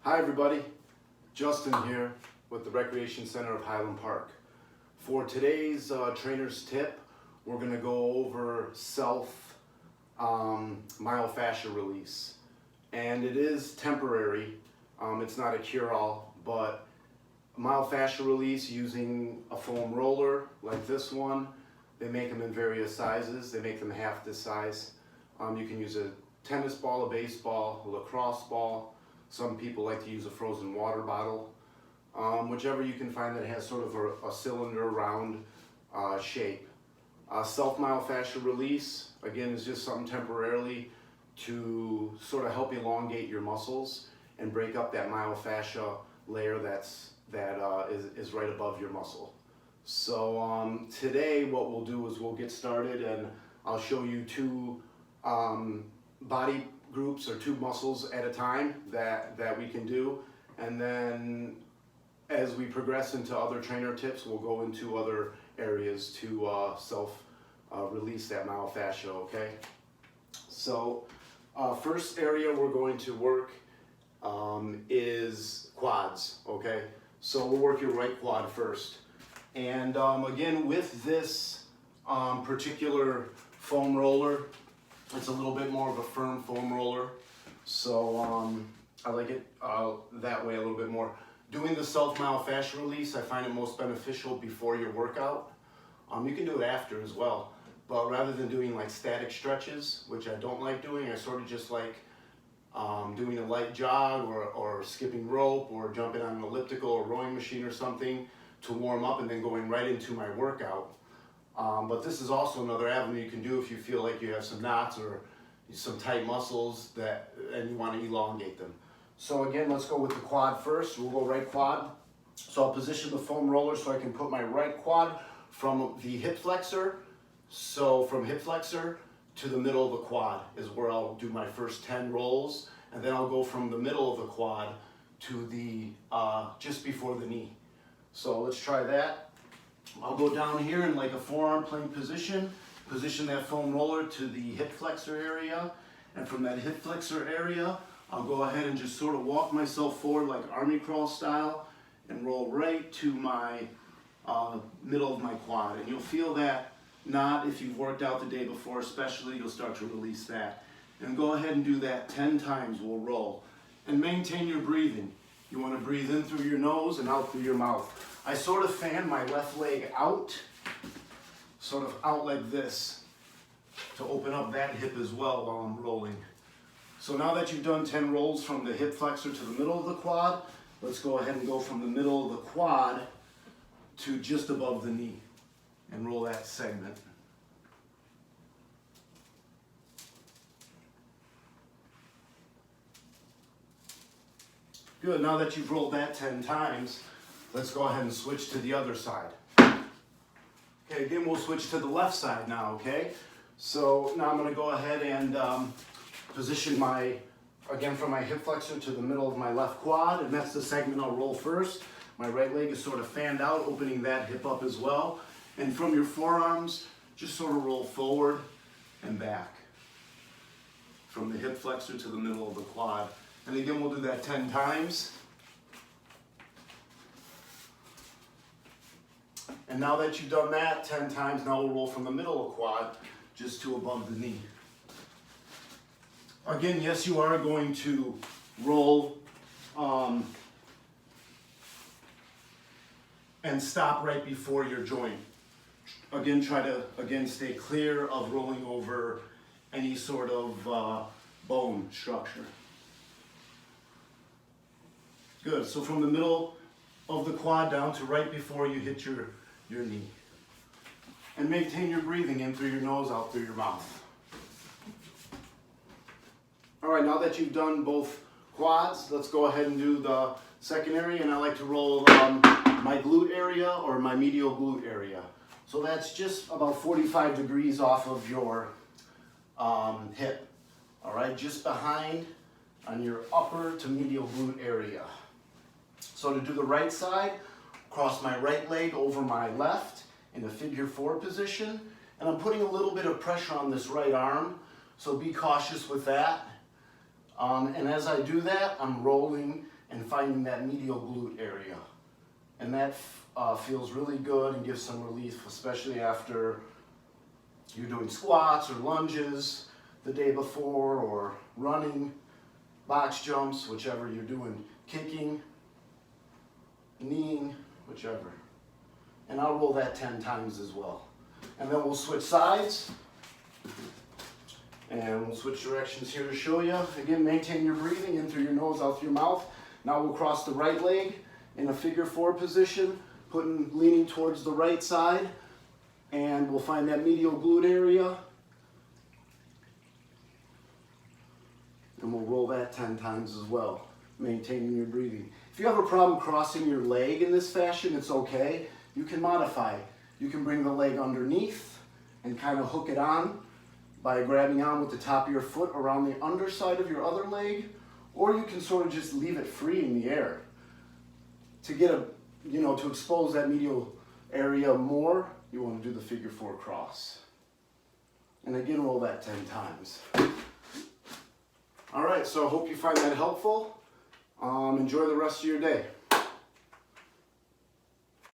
Hi everybody, Justin here with the Recreation Center of Highland Park. For today's trainer's tip, we're going to go over self myofascial release. And it is temporary, it's not a cure-all, but myofascial release using a foam roller like this one. They make them in various sizes, they make them half this size. You can use a tennis ball, a baseball, a lacrosse ball. Some people like to use a frozen water bottle. Whichever you can find that has sort of a cylinder round shape. Self myofascial release, again, is just something temporarily to sort of help elongate your muscles and break up that myofascia layer that is right above your muscle. So today what we'll do is we'll get started and I'll show you two body groups or two muscles at a time that we can do, and then as we progress into other trainer tips, we'll go into other areas to release that myofascia, okay? So first area we're going to work is quads, okay? So we'll work your right quad first. And again, with this particular foam roller, it's a little bit more of a firm foam roller, so I like it that way a little bit more. Doing the self myofascial release, I find it most beneficial before your workout. You can do it after as well, but rather than doing like static stretches, which I don't like doing, I sort of just like doing a light jog or skipping rope or jumping on an elliptical or rowing machine or something to warm up and then going right into my workout. But this is also another avenue you can do if you feel like you have some knots or some tight muscles and you want to elongate them. So again, let's go with the quad first. We'll go right quad. So I'll position the foam roller so I can put my right quad from the hip flexor. So from hip flexor to the middle of the quad is where I'll do my first 10 rolls. And then I'll go from the middle of the quad to the just before the knee. So let's try that. I'll go down here in like a forearm plank position, position that foam roller to the hip flexor area, and from that hip flexor area, I'll go ahead and just sort of walk myself forward like army crawl style and roll right to my middle of my quad. And you'll feel that knot if you've worked out the day before, especially, you'll start to release that. And go ahead and do that 10 times, we'll roll. And maintain your breathing. You want to breathe in through your nose and out through your mouth. I sort of fan my left leg out, sort of out like this, to open up that hip as well while I'm rolling. So now that you've done 10 rolls from the hip flexor to the middle of the quad, let's go ahead and go from the middle of the quad to just above the knee and roll that segment. Good, now that you've rolled that 10 times, let's go ahead and switch to the other side. Okay, again, we'll switch to the left side now, okay? So now I'm gonna go ahead and position again from my hip flexor to the middle of my left quad, and that's the segment I'll roll first. My right leg is sort of fanned out, opening that hip up as well. And from your forearms, just sort of roll forward and back. From the hip flexor to the middle of the quad. And again, we'll do that 10 times. And now that you've done that 10 times, now we'll roll from the middle of the quad just to above the knee. Again, yes, you are going to roll and stop right before your joint. Again, try to stay clear of rolling over any sort of bone structure. Good, so from the middle of the quad down to right before you hit your knee. And maintain your breathing in through your nose, out through your mouth. All right, now that you've done both quads, let's go ahead and do the second area, and I like to roll my glute area or my medial glute area. So that's just about 45 degrees off of your hip, all right, just behind on your upper to medial glute area. So to do the right side, cross my right leg over my left in a figure 4 position, and I'm putting a little bit of pressure on this right arm, so be cautious with that. And as I do that, I'm rolling and finding that medial glute area. And that feels really good and gives some relief, especially after you're doing squats or lunges the day before, or running, box jumps, whichever you're doing, kicking, kneeing, whichever. And I'll roll that 10 times as well. And then we'll switch sides. And we'll switch directions here to show you. Again, maintain your breathing in through your nose, out through your mouth. Now we'll cross the right leg in a figure 4 position, leaning towards the right side. And we'll find that medial glute area. And we'll roll that 10 times as well, maintaining your breathing. If you have a problem crossing your leg in this fashion, it's okay. You can modify. You can bring the leg underneath and kind of hook it on by grabbing on with the top of your foot around the underside of your other leg, or you can sort of just leave it free in the air. To get to expose that medial area more, you want to do the figure 4 cross. And again, roll that 10 times. All right, so I hope you find that helpful. Enjoy the rest of your day.